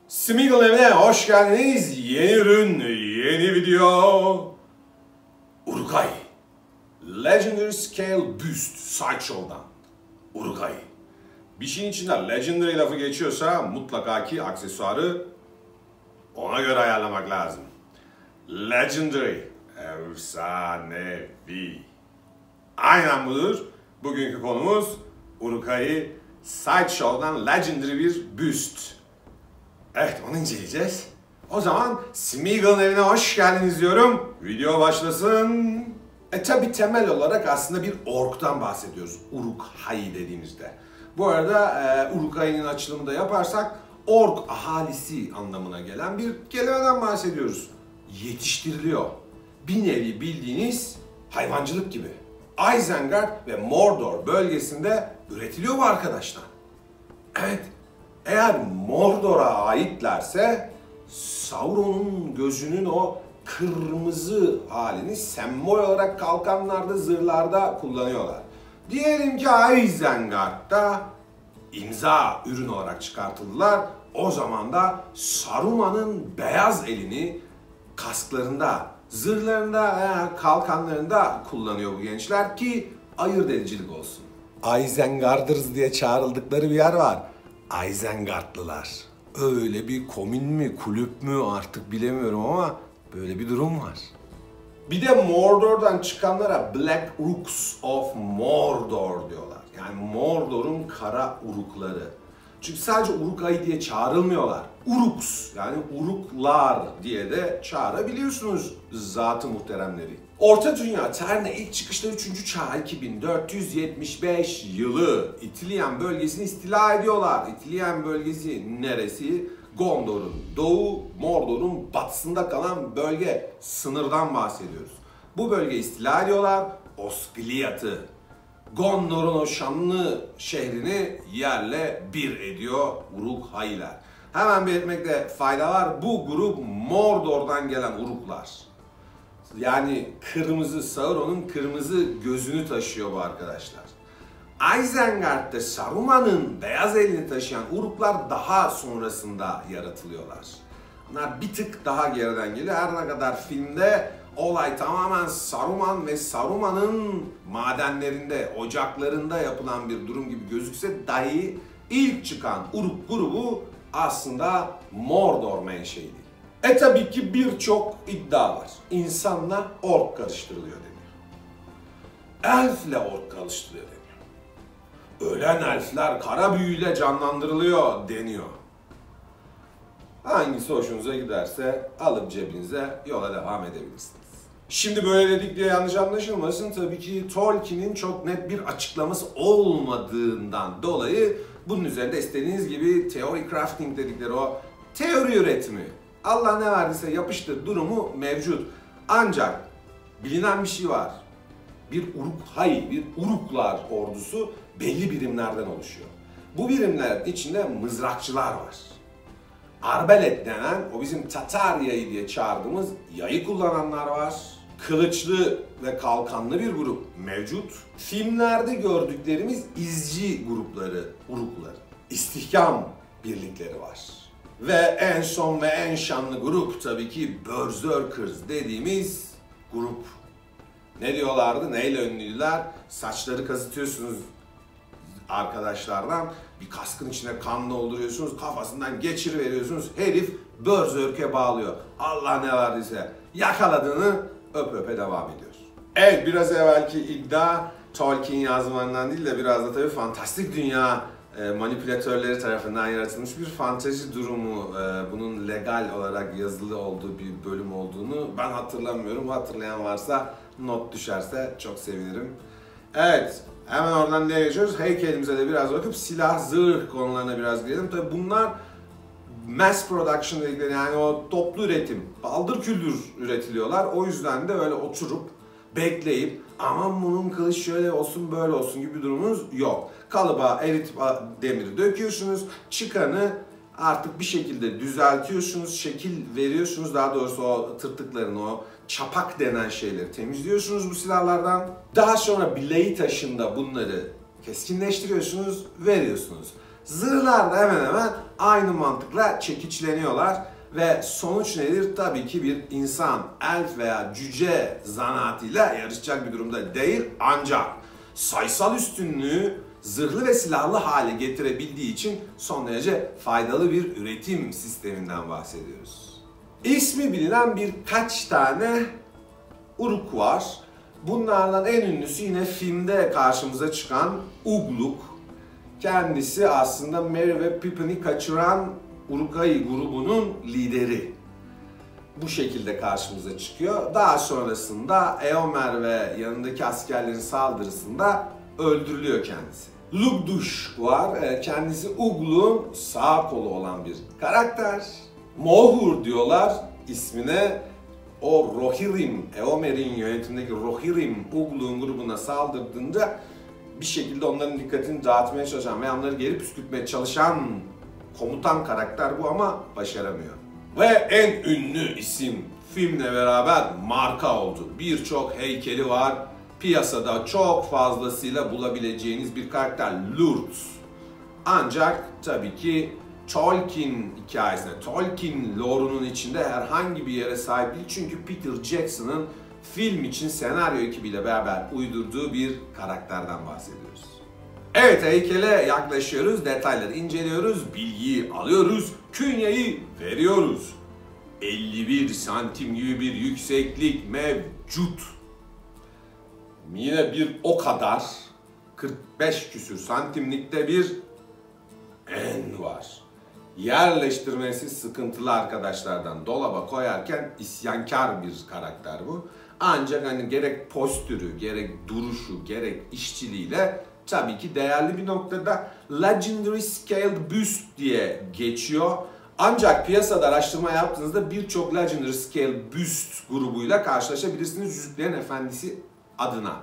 Smeagol evine hoş geldiniz. Yeni ürün, yeni video. Uruk-hai Legendary Scale Bust Sideshow'dan. Uruk-hai. Bir şeyin içinden Legendary lafı geçiyorsa mutlaka ki aksesuarı ona göre ayarlamak lazım. Legendary, efsanevi. Aynen budur. Bugünkü konumuz Uruk-hai Sideshow'dan Legendary bir Bust. Evet, onu inceleyeceğiz. O zaman Smeagol'un evine hoş geldiniz diyorum. Video başlasın. Tabi temel olarak aslında bir ork'tan bahsediyoruz. Uruk-hai dediğimizde. Bu arada Uruk-hai'nin açılımını da yaparsak ork ahalisi anlamına gelen bir kelimeden bahsediyoruz. Yetiştiriliyor. Bir nevi bildiğiniz hayvancılık gibi. Isengard ve Mordor bölgesinde üretiliyor bu arkadaşlar. Evet. Eğer Mordor'a aitlerse Sauron'un gözünün o kırmızı halini sembol olarak kalkanlarda, zırhlarda kullanıyorlar. Diyelim ki Isengard'da imza ürün olarak çıkartıldılar. O zaman da Saruman'ın beyaz elini kasklarında, zırhlarında, kalkanlarında kullanıyor bu gençler ki ayırt edicilik olsun. Isengarders diye çağrıldıkları bir yer var. Isengardlılar. Öyle bir komün mü, kulüp mü artık bilemiyorum ama böyle bir durum var. Bir de Mordor'dan çıkanlara Black Urks of Mordor diyorlar. Yani Mordor'un kara urukları. Çünkü sadece Uruk-hai diye çağrılmıyorlar. Uruks yani uruklar diye de çağırabiliyorsunuz zat-ı muhteremleri. Orta Dünya tarihine ilk çıkışta 3. çağ 2475 yılı İtilien bölgesini istila ediyorlar. İtilien bölgesi neresi? Gondor'un doğu, Mordor'un batısında kalan bölge, sınırdan bahsediyoruz. Bu bölgeyi istila ediyorlar. Osgiliath'ı, Gondor'un o şanlı şehrini yerle bir ediyor Uruk-hai'ler. Hemen belirtmekte fayda var. Bu grup Mordor'dan gelen Uruklar. Yani kırmızı, Sauron'un kırmızı gözünü taşıyor bu arkadaşlar. Isengard'da Saruman'ın beyaz elini taşıyan Uruklar daha sonrasında yaratılıyorlar. Bunlar bir tık daha geriden geliyor. Her ne kadar filmde olay tamamen Saruman ve Saruman'ın madenlerinde, ocaklarında yapılan bir durum gibi gözükse dahi ilk çıkan Uruk grubu aslında Mordor menşeili. Tabii ki birçok iddia var. İnsanla ork karıştırılıyor deniyor. Elfle ork karıştırılıyor deniyor. Ölen elfler kara büyüyle canlandırılıyor deniyor. Hangisi hoşunuza giderse alıp cebinize yola devam edebilirsiniz. Şimdi böyle dedik diye yanlış anlaşılmasın. Tabii ki Tolkien'in çok net bir açıklaması olmadığından dolayı bunun üzerinde istediğiniz gibi theory crafting dedikleri o teori üretimi, Allah ne verdiyse yapıştır durumu mevcut. Ancak bilinen bir şey var. Bir Uruk-hai, bir Uruklar ordusu belli birimlerden oluşuyor. Bu birimlerin içinde mızrakçılar var. Arbelet denen o bizim Tatar yayı diye çağırdığımız yayı kullananlar var. Kılıçlı ve kalkanlı bir grup mevcut. Filmlerde gördüklerimiz izci grupları, Uruklar. İstihkam birlikleri var. Ve en son ve en şanlı grup tabii ki Berserkers dediğimiz grup. Ne diyorlardı? Neyle ünlüydüler? Saçları kazıtıyorsunuz arkadaşlardan. Bir kaskın içine kan dolduruyorsunuz. Kafasından geçiriveriyorsunuz. Herif Berserk'e bağlıyor. Allah ne verdiyse yakaladığını öp öpe devam ediyor. Evet, biraz evvelki iddia Tolkien yazmanından değil de biraz da tabii fantastik dünya manipülatörleri tarafından yaratılmış bir fantezi durumu. Bunun legal olarak yazılı olduğu bir bölüm olduğunu ben hatırlamıyorum. Hatırlayan varsa not düşerse çok sevinirim. Evet, hemen oradan nereye geçiyoruz? Heykelimize de biraz bakıp silah, zırh konularına biraz girelim. Tabii bunlar mass production dedikleri, yani o toplu üretim, paldır küldür üretiliyorlar. O yüzden de öyle oturup bekleyip aman bunun kılıç şöyle olsun böyle olsun gibi bir durumunuz yok. Kalıba eritip demiri döküyorsunuz, çıkanı artık bir şekilde düzeltiyorsunuz, şekil veriyorsunuz. Daha doğrusu o tırtıkların, o çapak denen şeyleri temizliyorsunuz bu silahlardan. Daha sonra bileği taşında bunları keskinleştiriyorsunuz, veriyorsunuz. Zırhlar da hemen hemen aynı mantıkla çekiçleniyorlar ve sonuç nedir? Tabii ki bir insan, elf veya cüce zanaatıyla yarışacak bir durumda değil, ancak sayısal üstünlüğü zırhlı ve silahlı hale getirebildiği için son derece faydalı bir üretim sisteminden bahsediyoruz. İsmi bilinen birkaç tane Uruk var. Bunlardan en ünlüsü yine filmde karşımıza çıkan Ugluk. Kendisi aslında Merry ve Pippin'i kaçıran Uruk-hai grubunun lideri. Bu şekilde karşımıza çıkıyor. Daha sonrasında Eomer ve yanındaki askerlerin saldırısında öldürülüyor kendisi. Lugdush var. Kendisi Ugluk'un sağ kolu olan bir karakter. Mohur diyorlar ismine. O Rohirrim, Eomer'in yönetimindeki Rohirrim Ugluk'un grubuna saldırdığında bir şekilde onların dikkatini dağıtmaya çalışan ve onları geri püskürtmeye çalışan komutan karakter bu ama başaramıyor. Ve en ünlü isim filmle beraber marka oldu. Birçok heykeli var. Piyasada çok fazlasıyla bulabileceğiniz bir karakter Lurtz. Ancak tabii ki Tolkien hikayesine, Tolkien lore'unun içinde herhangi bir yere sahip değil. Çünkü Peter Jackson'ın film için senaryo ekibiyle beraber uydurduğu bir karakterden bahsediyoruz. Evet, heykele yaklaşıyoruz, detayları inceliyoruz, bilgiyi alıyoruz, künyeyi veriyoruz. 51 santim gibi bir yükseklik mevcut. Yine bir o kadar 45 küsür santimlikte bir en var. Yerleştirmesi sıkıntılı arkadaşlardan, dolaba koyarken isyankar bir karakter bu. Ancak hani gerek postürü, gerek duruşu, gerek işçiliğiyle tabii ki değerli bir noktada Legendary Scaled Büst diye geçiyor. Ancak piyasada araştırma yaptığınızda birçok Legendary Scaled Büst grubuyla karşılaşabilirsiniz Yüzüklerin Efendisi adına.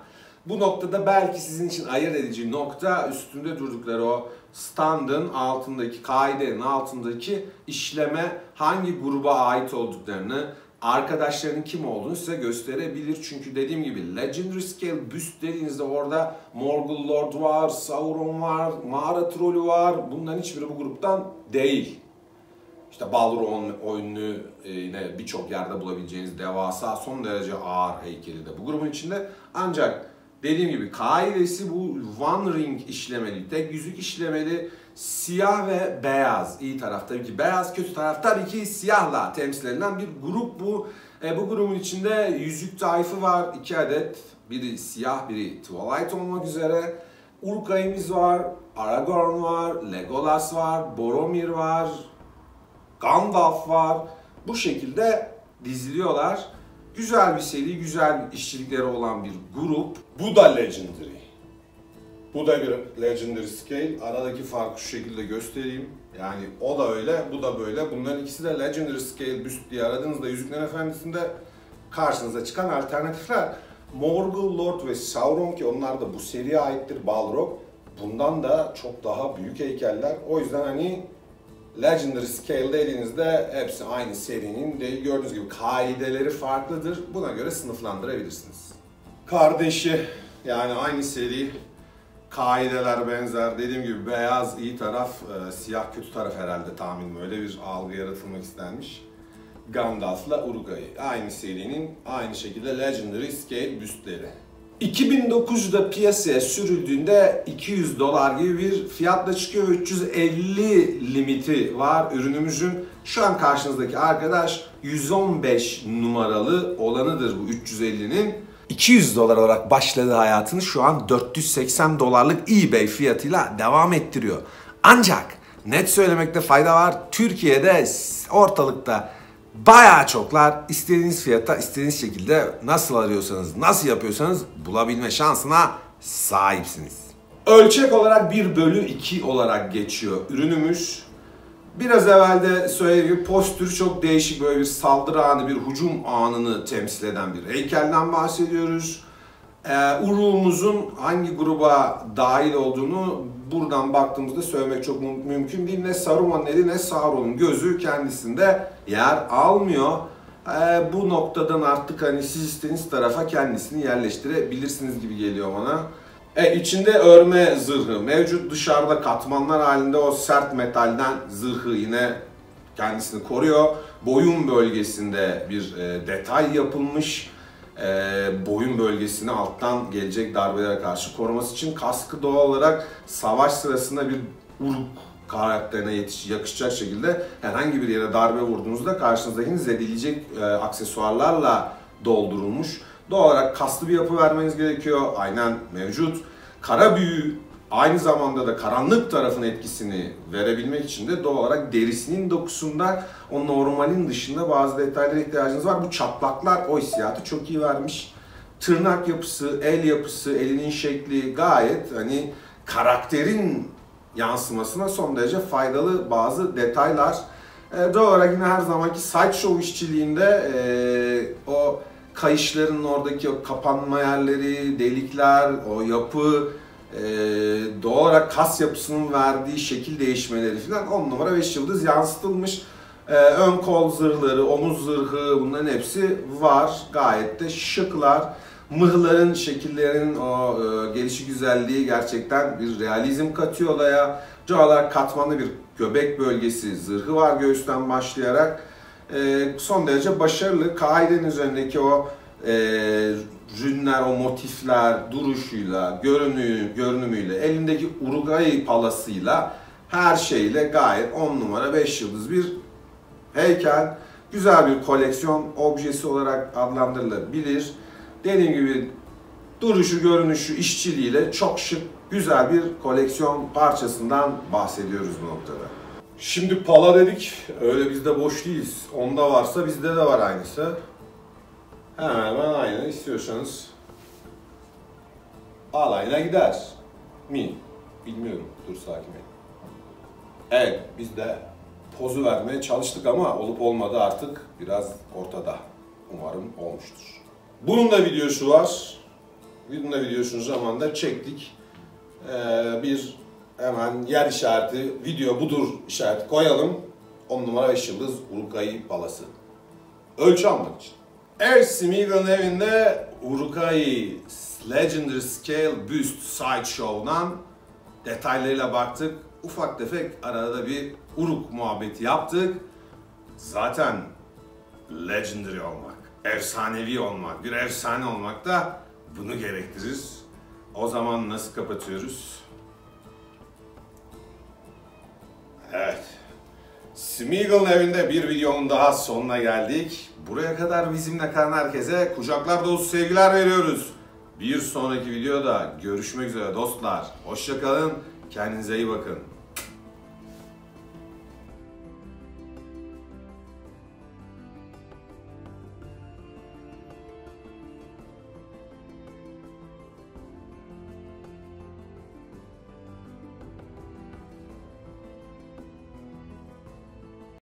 Bu noktada belki sizin için ayırt edici nokta üstünde durdukları o standın altındaki, kaidenin altındaki işleme hangi gruba ait olduklarını, arkadaşlarının kim olduğunu size gösterebilir. Çünkü dediğim gibi Legendary Scale Büst dediğinizde orada Morgul Lord var, Sauron var, Mağara Trolü var. Bunların hiçbiri bu gruptan değil. İşte Balrog oyunlu yine birçok yerde bulabileceğiniz devasa son derece ağır heykeli de bu grubun içinde. Ancak dediğim gibi kaidesi bu One Ring işlemeli, tek yüzük işlemeli, siyah ve beyaz. İyi taraf tabii ki beyaz, kötü taraf tabii ki siyahla temsil edilen bir grup bu. Bu grubun içinde yüzük tayfı var, 2 adet. Biri siyah, biri Twilight olmak üzere. Uruk-hai'miz var, Aragorn var, Legolas var, Boromir var, Gandalf var. Bu şekilde diziliyorlar. Güzel bir seri, güzel işçilikleri olan bir grup. Bu da Legendary. Bu da bir Legendary Scale. Aradaki farkı şu şekilde göstereyim. Yani o da öyle, bu da böyle. Bunların ikisi de Legendary Scale Büst diye aradığınızda Yüzüklerin Efendisi'nde karşınıza çıkan alternatifler. Morgul Lord ve Sauron ki onlar da bu seriye aittir, Balrog. Bundan da çok daha büyük heykeller. O yüzden hani Legendary Scale'de elinizde hepsi aynı serinin değil. Gördüğünüz gibi kaideleri farklıdır. Buna göre sınıflandırabilirsiniz. Kardeşi yani aynı seri, kaideler benzer. Dediğim gibi beyaz iyi taraf, siyah kötü taraf herhalde tahminim. Öyle bir algı yaratılmak istenmiş. Gandalf'la Uruk-hai. Aynı serinin aynı şekilde Legendary Scale büstleri. 2009'da piyasaya sürüldüğünde $200 gibi bir fiyatla çıkıyor. 350 limiti var ürünümüzün. Şu an karşınızdaki arkadaş 115 numaralı olanıdır bu 350'nin. $200 olarak başladığı hayatını şu an $480'lık eBay fiyatıyla devam ettiriyor. Ancak net söylemekte fayda var. Türkiye'de ortalıkta bayağı çoklar. İstediğiniz fiyata, istediğiniz şekilde nasıl arıyorsanız, nasıl yapıyorsanız bulabilme şansına sahipsiniz. Ölçek olarak 1/2 olarak geçiyor ürünümüz. Biraz evvel de söylediğim gibi postürü çok değişik, böyle bir saldırı anı, bir hücum anını temsil eden bir heykelden bahsediyoruz. Uruk'umuzun hangi gruba dahil olduğunu buradan baktığımızda söylemek çok mümkün değil. Ne Saruman'ın eli ne Sauron'un gözü kendisinde yer almıyor. Bu noktadan artık hani siz istediğiniz tarafa kendisini yerleştirebilirsiniz gibi geliyor bana. İçinde örme zırhı mevcut. Dışarıda katmanlar halinde o sert metalden zırhı yine kendisini koruyor. Boyun bölgesinde bir detay yapılmış. Boyun bölgesini alttan gelecek darbelere karşı koruması için kaskı doğal olarak savaş sırasında bir Uruk karakterine yakışacak şekilde herhangi bir yere darbe vurduğunuzda karşınızdakini zedeleyecek aksesuarlarla doldurulmuş. Doğal olarak kaslı bir yapı vermeniz gerekiyor. Aynen mevcut. Kara büyü aynı zamanda da karanlık tarafın etkisini verebilmek için de doğal olarak derisinin dokusunda o normalin dışında bazı detaylara ihtiyacınız var. Bu çatlaklar o hissiyatı çok iyi vermiş. Tırnak yapısı, el yapısı, elinin şekli gayet hani karakterin yansımasına son derece faydalı bazı detaylar. Doğal olarak yine her zamanki sideshow işçiliğinde o kayışların oradaki o kapanma yerleri, delikler, o yapı, doğal olarak kas yapısının verdiği şekil değişmeleri falan 10 numara 5 yıldız yansıtılmış. Ön kol zırhları, omuz zırhı bunların hepsi var. Gayet de şıklar. Mıhların, şekillerinin o gelişi güzelliği gerçekten bir realizm katıyor olaya. Doğal olarak katmanlı bir göbek bölgesi zırhı var göğüsten başlayarak. Son derece başarılı. Kaidenin üzerindeki o rünler, o motifler, duruşuyla, görünümüyle, elindeki Uruguay palasıyla, her şeyle gayet 10 numara 5 yıldız bir heykel. Güzel bir koleksiyon objesi olarak adlandırılabilir. Dediğim gibi duruşu, görünüşü, işçiliğiyle çok şık, güzel bir koleksiyon parçasından bahsediyoruz bu noktada. Şimdi pala dedik, öyle biz de boş değiliz. Onda varsa bizde de var aynısı. Hemen aynı istiyorsanız alayına gider mi? Bilmiyorum, dur sakin ol. Evet, biz de pozu vermeye çalıştık ama olup olmadı artık biraz ortada. Umarım olmuştur. Bunun da videosu var. Bunun da videosunu zamanında çektik. Bir hemen yer işareti, video budur işareti koyalım. 10 numara 5 yıldız Uruguay palası. Ölçü almak için. Smeagol'un evinde Uruguay Legendary Scale Büst Sideshow'dan detaylarıyla baktık. Ufak tefek arada bir Uruk muhabbeti yaptık. Zaten legendary olmak, efsanevi olmak, bir efsane olmak da bunu gerektirir. O zaman nasıl kapatıyoruz? Evet. Smeagol'un evinde bir videonun daha sonuna geldik. Buraya kadar bizimle kalan herkese kucaklar dolusu sevgiler veriyoruz. Bir sonraki videoda görüşmek üzere dostlar. Hoşça kalın, kendinize iyi bakın.